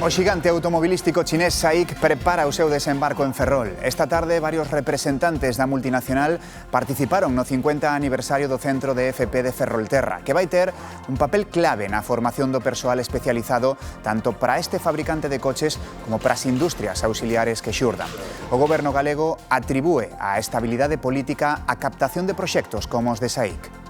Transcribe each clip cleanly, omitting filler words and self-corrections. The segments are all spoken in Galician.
O xigante automobilístico chinés SAIC prepara o seu desembarco en Ferrol. Esta tarde, varios representantes da multinacional participaron no 50 aniversario do Centro de FP de Ferrolterra, que vai ter un papel clave na formación do persoal especializado tanto para este fabricante de coches como para as industrias auxiliares que xurdan. O goberno galego atribúe á estabilidade política a captación de proxectos como os de SAIC.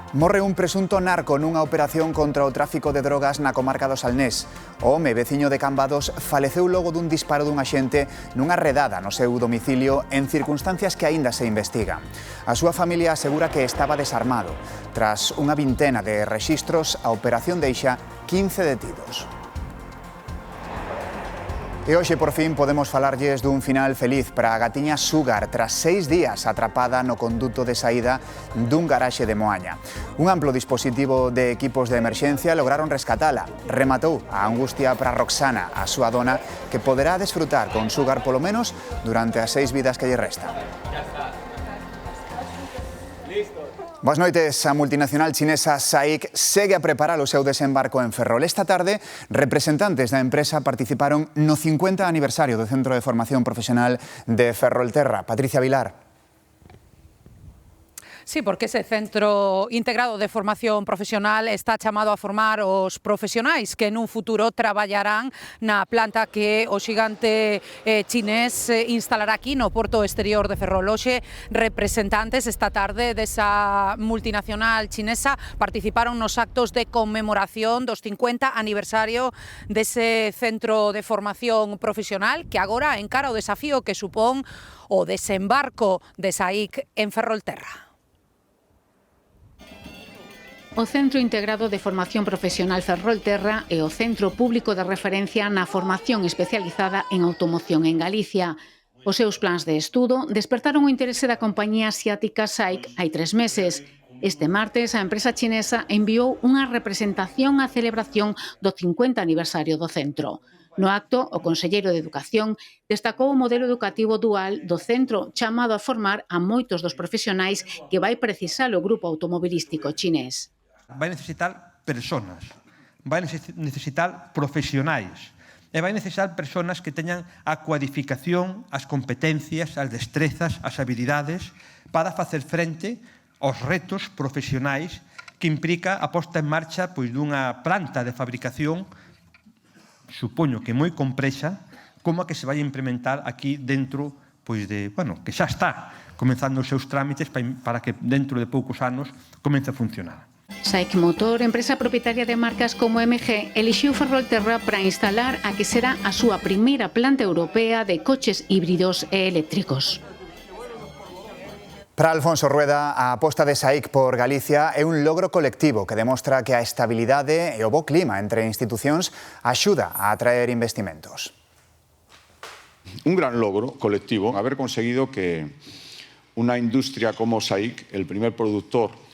Morre un presunto narco nunha operación contra o tráfico de drogas na comarca do Salnés. O home veciño de Cambados faleceu logo dun disparo dun axente nunha redada no seu domicilio en circunstancias que aínda se investigan. A súa familia asegura que estaba desarmado. Tras unha vintena de rexistros, a operación deixa 15 detidos. E hoxe, por fin, podemos falarlles dun final feliz para a gatiña Sugar tras 6 días atrapada no conduto de saída dun garaxe de Moaña. Un amplo dispositivo de equipos de emerxencia lograron rescatala. Rematou a angustia para Roxana, a súa dona, que poderá desfrutar con Sugar polo menos durante as 6 vidas que lle restan. Boas noites. A multinacional chinesa SAIC segue a preparar o seu desembarco en Ferrol. Esta tarde, representantes da empresa participaron no 50 aniversario do Centro de Formación Profesional de Ferrolterra. Patricia Vilar. Sí, porque ese Centro Integrado de Formación Profesional está chamado a formar os profesionais que nun futuro traballarán na planta que o xigante chinés instalará aquí no Porto Exterior de Ferrol. Hoxe, representantes esta tarde desa multinacional chinesa participaron nos actos de conmemoración dos 50 aniversario dese Centro de Formación Profesional que agora encara o desafío que supón o desembarco de SAIC en Ferrolterra. O Centro Integrado de Formación Profesional Ferrolterra é o centro público de referencia na formación especializada en automoción en Galicia. Os seus plans de estudo despertaron o interese da compañía asiática SAIC hai 3 meses. Este martes, a empresa chinesa enviou unha representación á celebración do 50 aniversario do centro. No acto, o conselleiro de Educación destacou o modelo educativo dual do centro, chamado a formar a moitos dos profesionais que vai precisar o grupo automobilístico chinés. Vai necesitar personas, vai necesitar profesionais e vai necesitar personas que teñan a cualificación, as competencias, as destrezas, as habilidades para facer frente aos retos profesionais que implica a posta en marcha dunha planta de fabricación, supoño que moi complexa, como a que se vai implementar aquí dentro que xa está comenzando os seus trámites para que dentro de poucos anos comece a funcionar. SAIC Motor, empresa propietaria de marcas como MG, elixiu Ferrolterra para instalar a que será a súa primeira planta europea de coches híbridos e eléctricos. Para Alfonso Rueda, a aposta de SAIC por Galicia é un logro colectivo que demostra que a estabilidade e o bo clima entre institucións axuda a atraer investimentos. Un gran logro colectivo haber conseguido que una industria como SAIC, el primer productor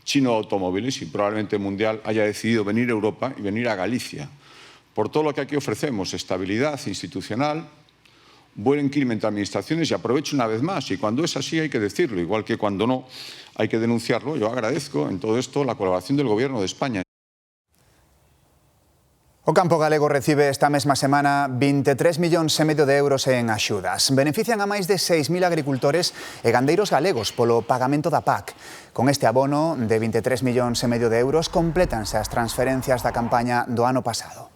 chino de automóviles y probablemente mundial, haya decidido venir a Europa y venir a Galicia. Por todo lo que aquí ofrecemos, estabilidad institucional, buen clima entre administraciones, y aprovecho una vez más, y cuando es así hay que decirlo, igual que cuando no hay que denunciarlo. Yo agradezco en todo esto la colaboración del Gobierno de España. O campo galego recibe esta mesma semana 23,5 millóns de euros en axudas. Benefician a máis de 6.000 agricultores e gandeiros galegos polo pagamento da PAC. Con este abono de 23,5 millóns de euros complétanse as transferencias da campaña do ano pasado.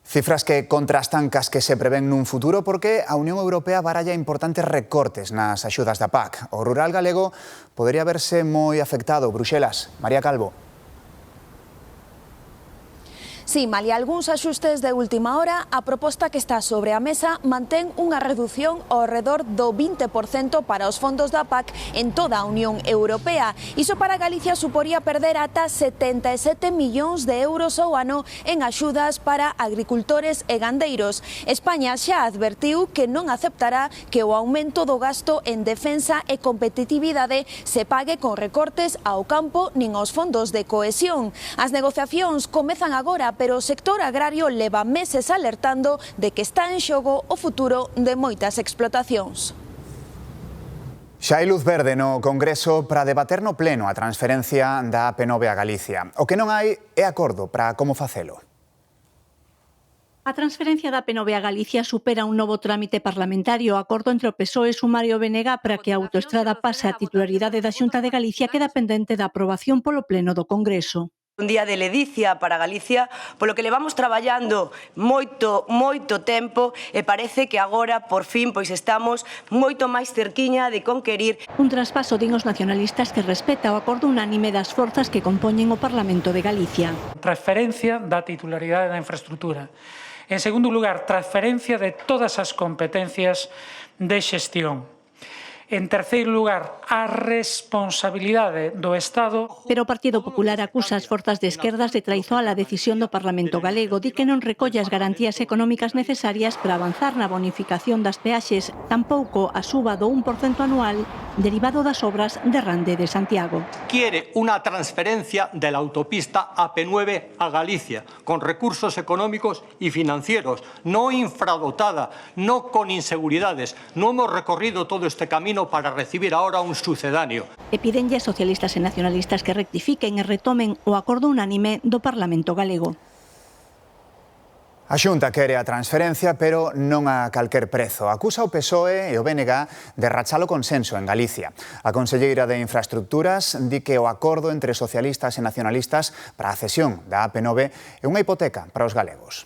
Cifras que contrastan cas que se prevén nun futuro porque a Unión Europea baralla importantes recortes nas axudas da PAC. O rural galego podería verse moi afectado. Bruxelas, María Calvo. Si, malia algúns axustes de última hora, a proposta que está sobre a mesa mantén unha reducción ao redor do 20% para os fondos da PAC en toda a Unión Europea. Iso para Galicia suporía perder ata 77 millóns de euros ao ano en axudas para agricultores e gandeiros. España xa advertiu que non aceptará que o aumento do gasto en defensa e competitividade se pague con recortes ao campo nin aos fondos de cohesión. As negociacións comezan agora, pero o sector agrario leva meses alertando de que está en xogo o futuro de moitas explotacións. Xa hai luz verde no Congreso para debater no Pleno a transferencia da AP9 a Galicia. O que non hai é acordo para como facelo. A transferencia da AP9 a Galicia supera un novo trámite parlamentario. O acordo entre o PSOE e Sumario BNG para que a autoestrada pase a titularidade da Xunta de Galicia queda pendente da aprobación polo Pleno do Congreso. Un día de ledicia para Galicia, polo que levamos traballando moito tempo e parece que agora, por fin, pois estamos moito máis cerquiña de conquerir. Un traspaso din os nacionalistas que respeta o acordo unánime das forzas que compoñen o Parlamento de Galicia. Transferencia da titularidade da infraestructura. En segundo lugar, transferencia de todas as competencias de xestión. En terceiro lugar, a responsabilidade do Estado. Pero o Partido Popular acusa as forzas de esquerdas de traizoa a decisión do Parlamento galego. Di que non recolle as garantías económicas necesarias para avanzar na bonificación das peaxes, tampouco a suba do 1% anual derivado das obras de Rande de Santiago. Quiere una transferencia de la autopista AP9 a Galicia, con recursos económicos y financieros, no infradotada, no con inseguridades. No hemos recorrido todo este camino para recibir ahora un sucedáneo. E pídenlle a socialistas e nacionalistas que rectifiquen e retomen o acordo unánime do Parlamento galego. A Xunta quere a transferencia, pero non a calquer prezo. Acusa o PSOE e o BNG de rachar o consenso en Galicia. A conselleira de Infraestructuras di que o acordo entre socialistas e nacionalistas para a cesión da AP9 é unha hipoteca para os galegos.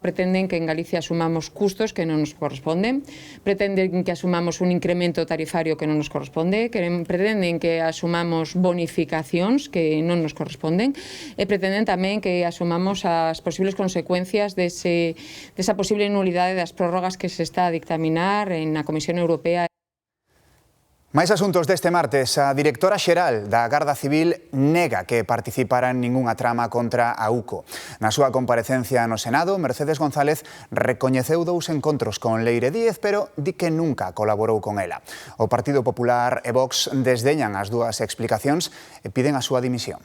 Pretenden que en Galicia asumamos custos que non nos corresponden, pretenden que asumamos un incremento tarifario que non nos corresponde, pretenden que asumamos bonificacións que non nos corresponden e pretenden tamén que asumamos as posibles consecuencias desa posible nulidade das prórrogas que se está a dictaminar na Comisión Europea. Máis asuntos deste martes. A directora xeral da Garda Civil nega que participara en ningunha trama contra a UCO. Na súa comparecencia no Senado, Mercedes González recoñeceu 2 encontros con Leire Díez, pero di que nunca colaborou con ela. O Partido Popular e Vox desdeñan as dúas explicacións e piden a súa dimisión.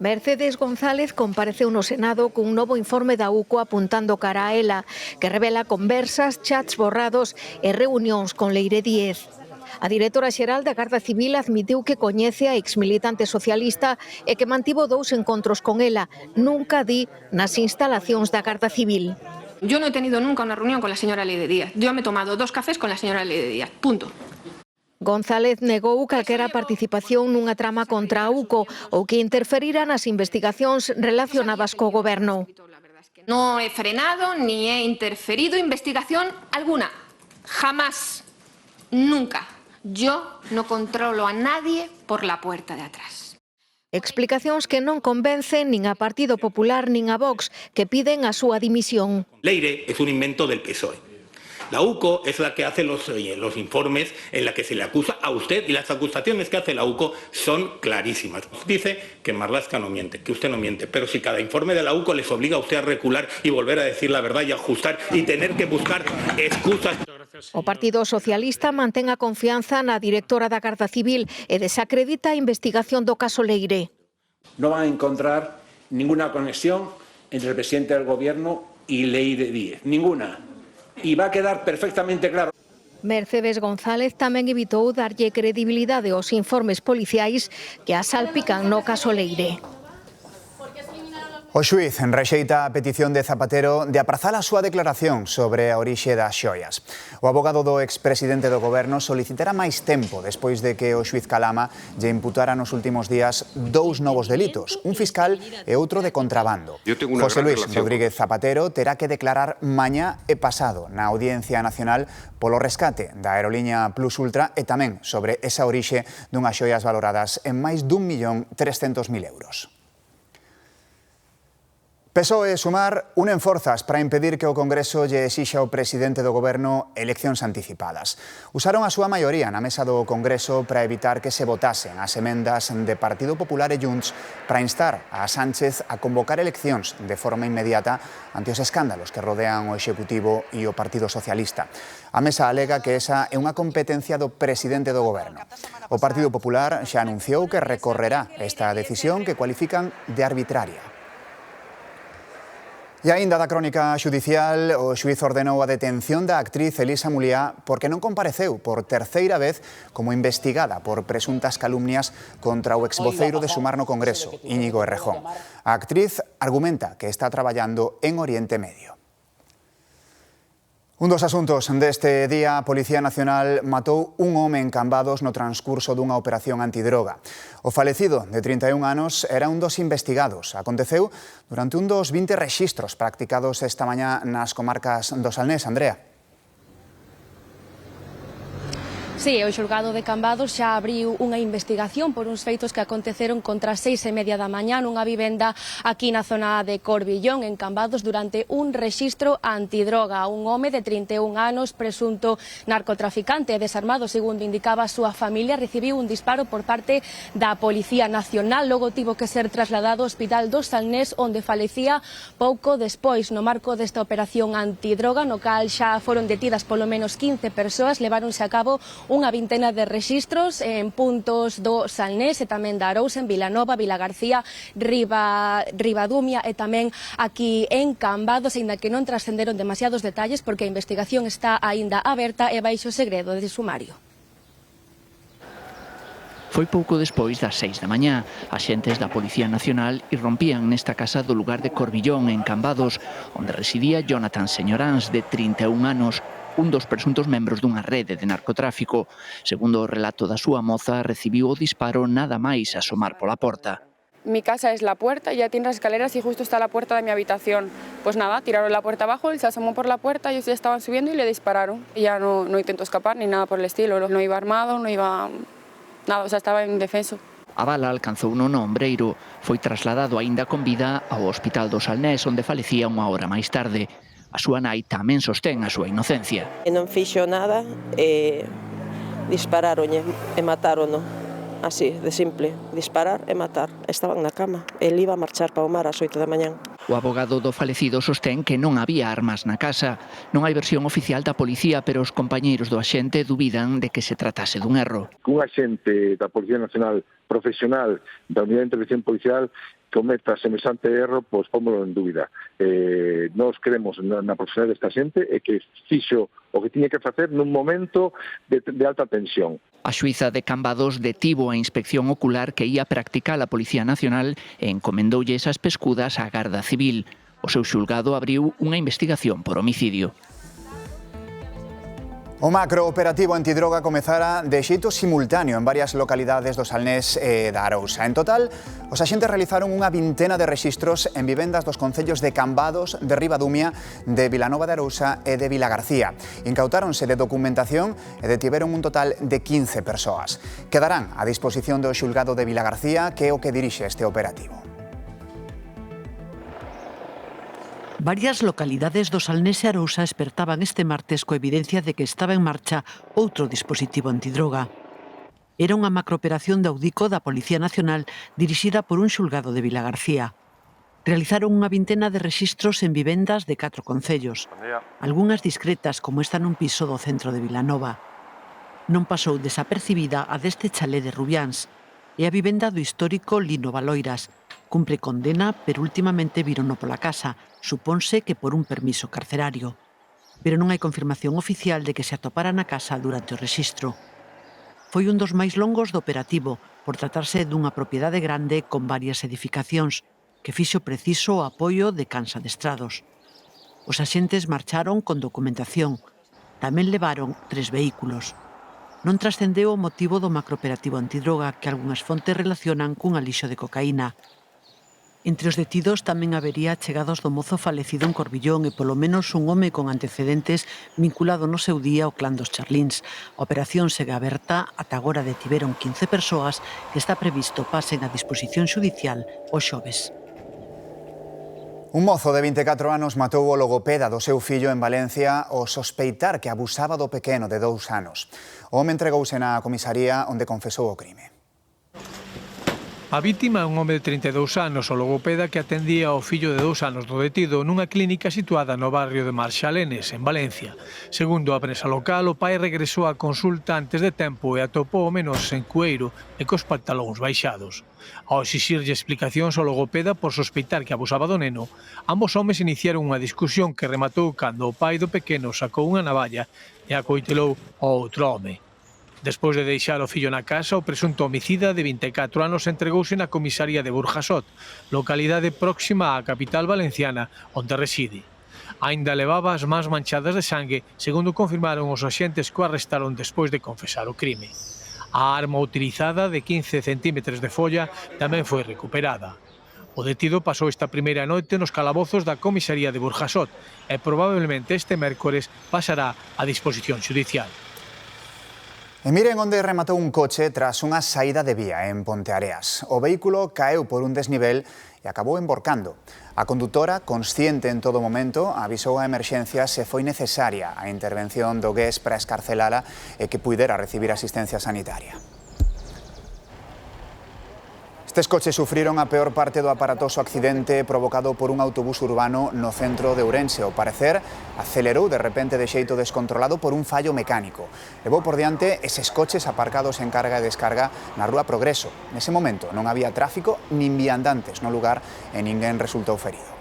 Mercedes González compareceu no Senado cun novo informe da UCO apuntando cara a ela, que revela conversas, chats borrados e reunións con Leire Díez. A directora xeral da Garda Civil admitiu que coñece a exmilitante socialista e que mantivo 2 encontros con ela, nunca di nas instalacións da Garda Civil. Yo no he tenido nunca una reunión con la señora Leire Díez. Yo me he tomado 2 cafés con la señora Leire Díez. Punto. González negou calquera participación nunha trama contra a UCO ou que interferira nas investigacións relacionadas co goberno. No he frenado ni he interferido investigación alguna. Jamás. Nunca. Yo no controlo a nadie por la puerta de atrás. Explicacións que non convencen nin a Partido Popular nin a Vox, que piden a súa dimisión. Leire es un invento del PSOE. La UCO es la que hace los informes en la que se le acusa a usted y las acusaciones que hace la UCO son clarísimas. Dice que Marlaska no miente, que usted no miente, pero si cada informe de la UCO les obliga a usted a recular y volver a decir la verdad y ajustar y tener que buscar excusas. O Partido Socialista mantén a confianza na directora da Garda Civil e desacredita a investigación do caso Leire. No van a encontrar ninguna conexión entre el presidente del Gobierno y Leire Díez, ninguna. Y va a quedar perfectamente claro. Mercedes González tamén evitou darlle credibilidade aos informes policiais que a salpican no caso Leire. O xuíz rexeita a petición de Zapatero de aprazar a súa declaración sobre a orixe das xoias. O abogado do expresidente do goberno solicitará máis tempo despois de que o xuíz Calama lle imputara nos últimos días 2 novos delitos, un fiscal e outro de contrabando. José Luis Rodríguez Zapatero terá que declarar mañá e pasado na Audiencia Nacional polo rescate da aeroliña Plus Ultra e tamén sobre esa orixe dunhas xoias valoradas en máis d'1.300.000 euros. PSOE e Sumar unen forzas para impedir que o Congreso lle exixa ao presidente do Goberno eleccións anticipadas. Usaron a súa maioría na mesa do Congreso para evitar que se votasen as emendas de Partido Popular e Junts para instar a Sánchez a convocar eleccións de forma inmediata ante os escándalos que rodean o Executivo e o Partido Socialista. A mesa alega que esa é unha competencia do presidente do Goberno. O Partido Popular xa anunciou que recorrerá esta decisión que cualifican de arbitraria. E aínda da crónica xudicial, o xuíz ordenou a detención da actriz Elisa Muliá porque non compareceu por terceira vez como investigada por presuntas calumnias contra o exvoceiro de Sumar no Congreso, Íñigo Errejón. A actriz argumenta que está traballando en Oriente Medio. Un dos asuntos deste día, a Policía Nacional matou un home en Cambados no transcurso dunha operación antidroga. O falecido, de 31 anos, era un dos investigados. Aconteceu durante un dos 20 rexistros practicados esta mañá nas comarcas do Salnés. Andrea. Sí, o xulgado de Cambados xa abriu unha investigación por uns feitos que aconteceron contra as 6:30 da mañá nunha vivenda aquí na zona de Corbillón, en Cambados, durante un rexistro antidroga. Un home de 31 anos, presunto narcotraficante e desarmado, segundo indicaba a súa familia, recibiu un disparo por parte da Policía Nacional. Logo tivo que ser trasladado ao Hospital do Salnés, onde falecía pouco despois. No marco desta operación antidroga, no cal xa foron detidas polo menos 15 persoas, leváronse a cabo unha vintena de rexistros en puntos do Salnés e tamén da Arousa, en Vilanova, Vilagarcía, Ribadumia e tamén aquí en Cambados, aínda que non trascenderon demasiados detalles porque a investigación está aínda aberta e baixo segredo de sumario. Foi pouco despois das 6 da mañá. Axentes da Policía Nacional irrompían nesta casa do lugar de Corbillón, en Cambados, onde residía Jonathan Señoráns, de 31 anos, un dos presuntos membros dunha rede de narcotráfico. Segundo o relato da súa moza, recibiu o disparo nada máis asomar pola porta. Mi casa es la puerta, ya tiene las escaleras y justo está la puerta de mi habitación. Pues nada, tiraron la puerta abajo, él se asomó por la puerta, ellos ya estaban subiendo y le dispararon. Y ya no intentó escapar ni nada por el estilo, no iba armado, no iba nada, o sea, estaba indefenso. A bala alcanzou no ombreiro, foi trasladado aínda con vida ao Hospital do Salnés, onde falecía unha hora máis tarde. A súa nai tamén sostén a súa inocencia. Non fixo nada, dispararonlle e matarono. Así, de simple, disparar e matar. Estaban na cama. El iba a marchar para o mar ás 8 da mañán. O abogado do falecido sostén que non había armas na casa. Non hai versión oficial da policía, pero os compañeiros do axente dubidan de que se tratase dun erro. Un axente da Policía Nacional profesional da Unidade de Intervención Policial cometa semejante erro, pois pómolo en dúbida. Nós creemos na profesional desta xente e que fixo o que tiña que facer nun momento de alta tensión. A xuíza de Cambados detivo a inspección ocular que ia practicar a Policía Nacional e encomendoulle esas pescudas á Garda Civil. O seu xulgado abriu unha investigación por homicidio. O macrooperativo antidroga comezara de xeito simultáneo en varias localidades do Salnés e da Arousa. En total, os axentes realizaron unha vintena de rexistros en vivendas dos concellos de Cambados, de Ribadumia, de Vilanova de Arousa e de Vilagarcía. Incautáronse de documentación e detiveron un total de 15 persoas. Quedarán a disposición do xulgado de Vilagarcía, que é o que dirixe este operativo. Varias localidades do Salnés e Arousa espertaban este martes coa evidencia de que estaba en marcha outro dispositivo antidroga. Era unha macrooperación de Audico da Policía Nacional dirixida por un xulgado de Vilagarcía. Realizaron unha vintena de rexistros en vivendas de 4 concellos, algunhas discretas como esta nun piso do centro de Vilanova. Non pasou desapercibida a deste chalé de Rubiáns e a vivenda do histórico Lino Baloiras. Cumpre condena, pero últimamente vírono pola casa, suponse que por un permiso carcerario. Pero non hai confirmación oficial de que se atopara na casa durante o rexistro. Foi un dos máis longos do operativo, por tratarse dunha propiedade grande con varias edificacións, que fixo preciso o apoio de cans adestrados. Os axentes marcharon con documentación. Tamén levaron 3 vehículos. Non trascendeu o motivo do macrooperativo antidroga que algunhas fontes relacionan cun alixo de cocaína. Entre os detidos tamén habería chegados do mozo falecido en Corbillón e polo menos un home con antecedentes vinculado no seu día ao clan dos Charlíns. A operación segue aberta, ata agora detiveron 15 persoas que está previsto pasen a disposición xudicial o xoves. Un mozo de 24 anos matou o logopeda do seu fillo en Valencia ao sospeitar que abusaba do pequeno de 2 anos. O home entregouse na comisaría onde confesou o crime. A vítima é un home de 32 anos, o logopeda que atendía ao fillo de 2 anos do detido nunha clínica situada no barrio de Marxalenes, en Valencia. Segundo a prensa local, o pai regresou á consulta antes de tempo e atopou o menor sen cueiro e cos pantalóns baixados. Ao exixirlle explicacións ao logopeda por sospeitar que abusaba do neno, ambos homes iniciaron unha discusión que rematou cando o pai do pequeno sacou unha navalla e acoitelou ao outro home. Despois de deixar o fillo na casa, o presunto homicida de 24 anos entregouse na comisaría de Burjasot, localidade próxima á capital valenciana, onde reside. Aínda levaba as mans manchadas de sangue, segundo confirmaron os axentes que o arrestaron despois de confesar o crime. A arma utilizada, de 15 centímetros de folla, tamén foi recuperada. O detido pasou esta primeira noite nos calabozos da comisaría de Burjasot e probablemente este mércores pasará a disposición xudicial. E miren onde rematou un coche tras unha saída de vía en Ponteareas. O vehículo caeu por un desnivel e acabou emborcando. A condutora, consciente en todo momento, avisou a emerxencias se foi necesaria a intervención do GES para escarcelala e que puidera recibir asistencia sanitaria. Estes coches sufriron a peor parte do aparatoso accidente provocado por un autobús urbano no centro de Ourense. Ao parecer, acelerou de repente de xeito descontrolado por un fallo mecánico. Levou por diante eses coches aparcados en carga e descarga na Rúa Progreso. Nese momento non había tráfico nin viandantes no lugar e ninguén resultou ferido.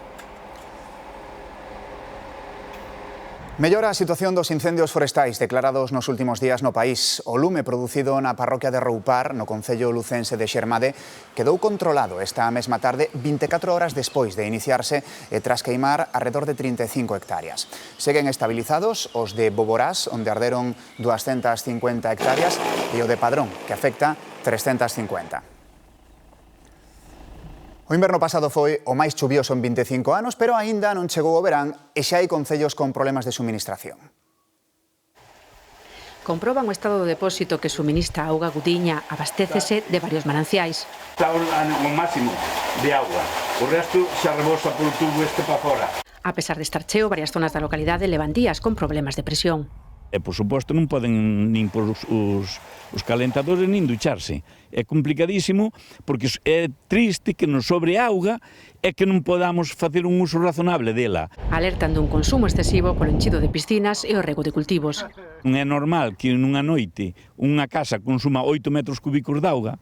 Mellora a situación dos incendios forestais declarados nos últimos días no país. O lume producido na parroquia de Roupar, no concello lucense de Xermade, quedou controlado esta mesma tarde 24 horas despois de iniciarse e tras queimar arredor de 35 hectáreas. Seguen estabilizados os de Boborás, onde arderon 250 hectáreas, e o de Padrón, que afecta 350. O inverno pasado foi o máis chuvioso en 25 anos, pero aínda non chegou o verán e xa hai concellos con problemas de suministración. Comproban o estado do depósito que suministra a auga Gudiña, abastécese de varios mananciais. Está o máximo de auga, o resto xa rebosa polo tubo este para fora. A pesar de estar cheo, varias zonas da localidade levan días con problemas de presión. E, por suposto, non poden nin por os calentadores nin ducharse. É complicadísimo porque é triste que nos sobre auga e que non podamos facer un uso razonable dela. Alertan dun consumo excesivo polo enchido de piscinas e o rego de cultivos. Non é normal que nunha noite unha casa consuma 8 metros cúbicos de auga.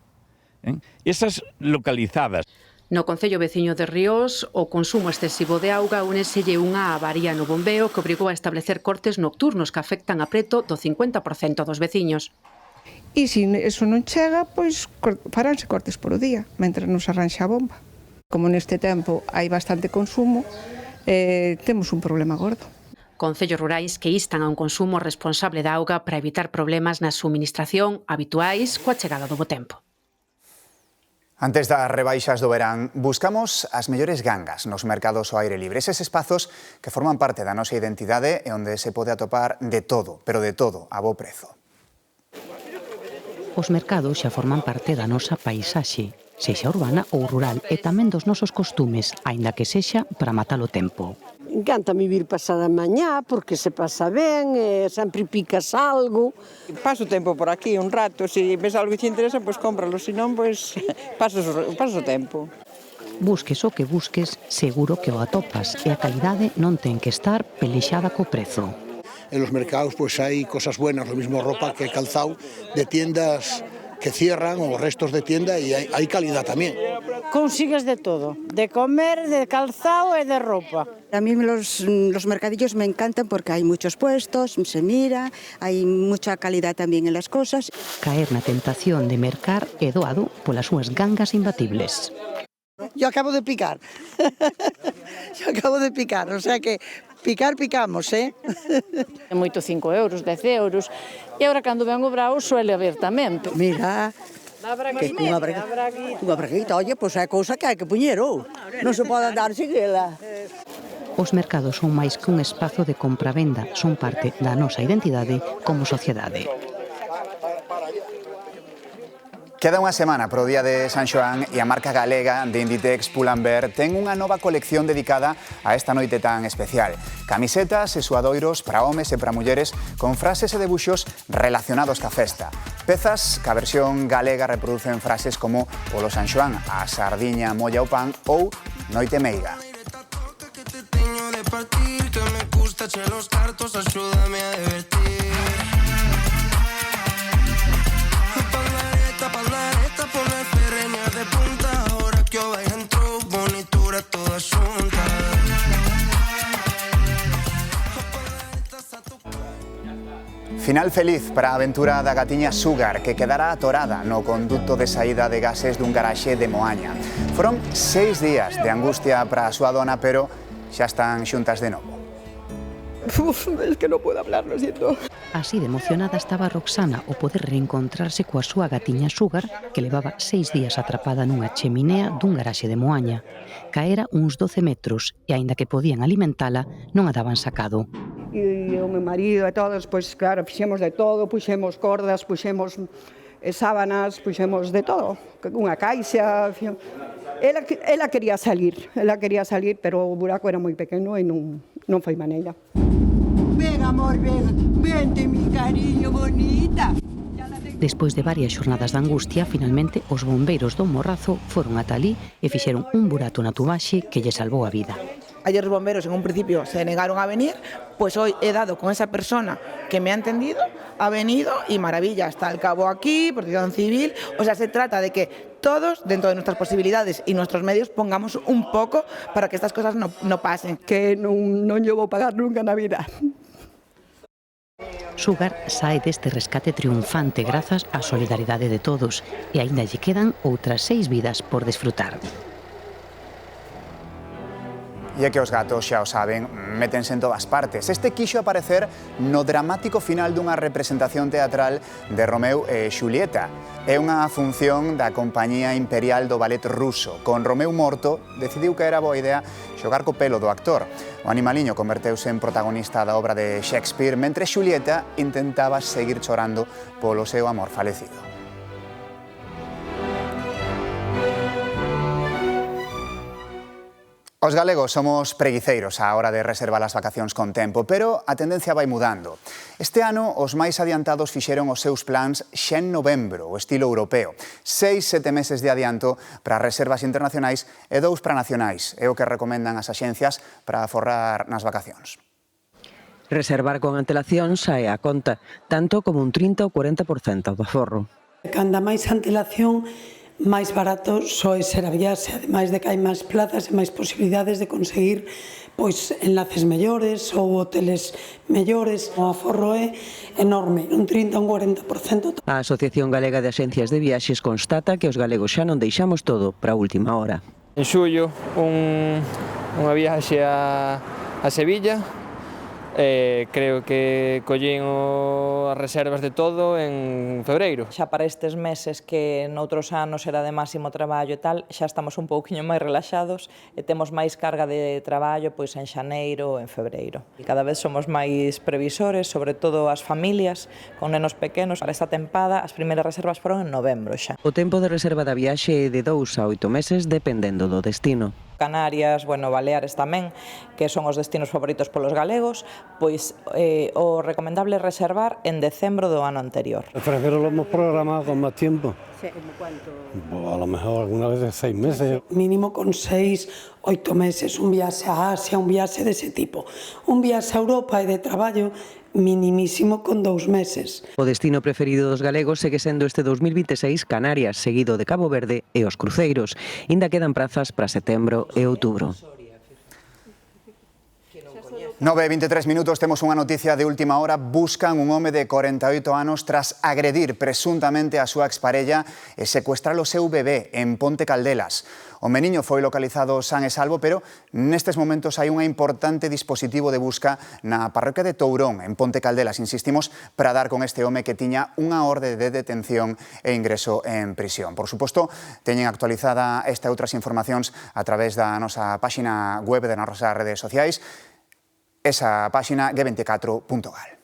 Esas localizadas. No concello veciño de Ríos, o consumo excesivo de auga uneselle unha avaría no bombeo que obrigou a establecer cortes nocturnos que afectan a preto do 50% dos veciños. E se iso non chega, pois faránse cortes por o día, mentre nos arranxa a bomba. Como neste tempo hai bastante consumo, temos un problema gordo. Concellos rurais que instan a un consumo responsable da auga para evitar problemas na suministración habituais coa chegada do bo tempo. Antes das rebaixas do verán, buscamos as mellores gangas nos mercados ao aire libre. Eses espazos que forman parte da nosa identidade e onde se pode atopar de todo, pero de todo, a bo prezo. Os mercados xa forman parte da nosa paisaxe, sexa urbana ou rural, e tamén dos nosos costumes, aínda que sexa para matar o tempo. Encanta vivir pasada mañá, porque se pasa ben, sempre picas algo. Paso tempo por aquí un rato, se ves algo que te interesa, pois cómpralo, se non, pois paso o tempo. Busques o que busques, seguro que o atopas, e a calidade non ten que estar pelexada co prezo. En los mercados pois hai cosas buenas, lo mismo ropa que calzado de tiendas que cierran o restos de tienda e hai calidad tamén. Consigues de todo, de comer, de calzado e de ropa. A mí los mercadillos me encantan porque hay muchos puestos, se mira, hay mucha calidad también en las cosas. Caer na tentación de mercar é doado polas súas gangas imbatibles. Yo acabo de picar. O sea que picamos, É moito 5 euros, 10 euros. E agora cando ven o brao suele haber tamén. Mira, unha braguita, oye, pois é cousa que hai que puñer, non se pode andar sin ela. Os mercados son máis que un espazo de compra-venda, son parte da nosa identidade como sociedade. Queda unha semana para o Día de San Xoán e a marca galega de Inditex Pull&Bear ten unha nova colección dedicada a esta noite tan especial. Camisetas e suadoiros para homes e para mulleres con frases e debuxos relacionados ca festa. Pezas que a versión galega reproducen frases como polo San Xoán, a sardiña molla o pan ou noite meiga. Final feliz para a aventura da gatiña Sugar, que quedará atorada no conducto de saída de gases dun garaxe de Moaña. Foron 6 días de angustia para a súa dona, pero xa están xuntas de novo. Es que non podo hablar, lo siento. Así de emocionada estaba Roxana ao poder reencontrarse coa súa gatiña Sugar, que levaba 6 días atrapada nunha cheminea dun garaxe de Moaña. Caera uns 12 metros e, aínda que podían alimentala, non a daban sacado. E o meu marido e todos, pois claro, fixemos de todo, puxemos cordas, puxemos sábanas, puxemos de todo, unha caixa. Ela quería salir, pero o buraco era moi pequeno e non foi maneira. Ven, amor, ven, vente, mi cariño bonita. Despois de varias xornadas de angustia, finalmente os bombeiros do Morrazo foron ata alí e fixeron un burato na tubaxe que lle salvou a vida. Ayer os bomberos en un principio se negaron a venir, pues hoy he dado con esa persona que me ha entendido, ha venido y maravilla, está el cabo aquí, protección civil, o sea, se trata de que todos, dentro de nuestras posibilidades y nuestros medios, pongamos un poco para que estas cosas no pasen. Que non lle vou pagar nunca na vida. Sugar sae deste rescate triunfante grazas á solidaridade de todos e aínda lle quedan outras 6 vidas por desfrutar. E é que os gatos, xa o saben, métense en todas partes. Este quixo aparecer no dramático final dunha representación teatral de Romeu e Xulieta. É unha función da Compañía Imperial do Ballet Ruso. Con Romeu morto, decidiu que era boa idea xogar co pelo do actor. O animaliño converteuse en protagonista da obra de Shakespeare, mentre Xulieta intentaba seguir chorando polo seu amor falecido. Os galegos somos preguiceiros á hora de reservar as vacacións con tempo, pero a tendencia vai mudando. Este ano, os máis adiantados fixeron os seus plans xa en novembro, o estilo europeo. 6-7 meses de adianto para reservas internacionais e 2 para nacionais. É o que recomendan as axencias para aforrar nas vacacións. Reservar con antelación sae a conta, tanto como un 30 ou 40% do aforro. Canda máis antelación, máis barato soe ser a viaxe, ademais de que hai máis plazas e máis posibilidades de conseguir pois enlaces mellores ou hoteles mellores. O aforro é enorme, un 30 ou un 40%. A Asociación Galega de Axencias de Viaxes constata que os galegos xa non deixamos todo para a última hora. En xullo, unha viaxe a Sevilla. Creo que collín as reservas de todo en febreiro. Xa para estes meses que noutros anos era de máximo traballo e tal, xa estamos un pouquiño máis relaxados e temos máis carga de traballo pois en xaneiro ou en febreiro. E cada vez somos máis previsores, sobre todo as familias con nenos pequenos. Para esta tempada as primeiras reservas foron en novembro xa. O tempo de reserva da viaxe é de 2 a 8 meses dependendo do destino. Canarias, Baleares tamén, que son os destinos favoritos polos galegos, pois o recomendable é reservar en decembro do ano anterior. Prefiero lo hemos programado con más tiempo. ¿Cuánto? A lo mejor alguna vez de 6 meses. Mínimo con 6, 8 meses, un viaxe a Asia, un viaxe dese tipo. Un viaxe a Europa e de traballo minimísimo con 2 meses. O destino preferido dos galegos segue sendo este 2026 Canarias, seguido de Cabo Verde e os cruceiros. Inda quedan prazas para setembro e outubro. 9:23 minutos, temos unha noticia de última hora. Buscan un home de 48 anos tras agredir presuntamente a súa exparella e secuestrar o seu bebé en Ponte Caldelas. O meniño foi localizado san e salvo, pero nestes momentos hai unha importante dispositivo de busca na parroquia de Tourón, en Ponte Caldelas, insistimos, para dar con este home que tiña unha orde de detención e ingreso en prisión. Por suposto, teñen actualizada esta e outras informacións a través da nosa páxina web de nas nosas redes sociais, esa páxina g24.gal.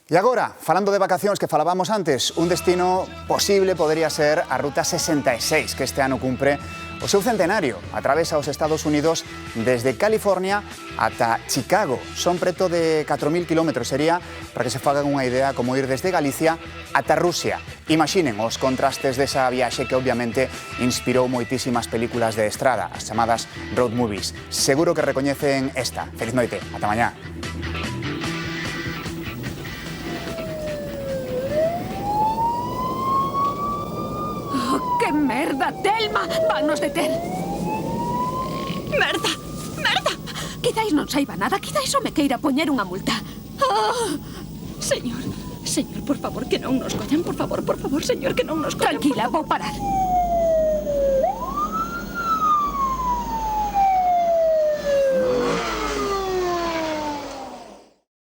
E agora, falando de vacacións que falábamos antes, un destino posible podería ser a Ruta 66, que este ano cumpre o seu centenario. Atravesa os Estados Unidos desde California ata Chicago. Son preto de 4.000 kilómetros. Sería, para que se fagan unha idea, como ir desde Galicia ata Rusia. Imaginen os contrastes desa viaxe que obviamente inspirou moitísimas películas de estrada, as chamadas road movies. Seguro que recoñecen esta. Feliz noite. Ata mañá. ¡Qué merda, Telma! ¡Vannos deter! Merda! Merda! Quizáis non saiba nada, quizáis só me queira poñer unha multa. Oh, señor, señor, por favor, que non nos collan, por favor, señor, que non nos collan. Tranquila, vou parar.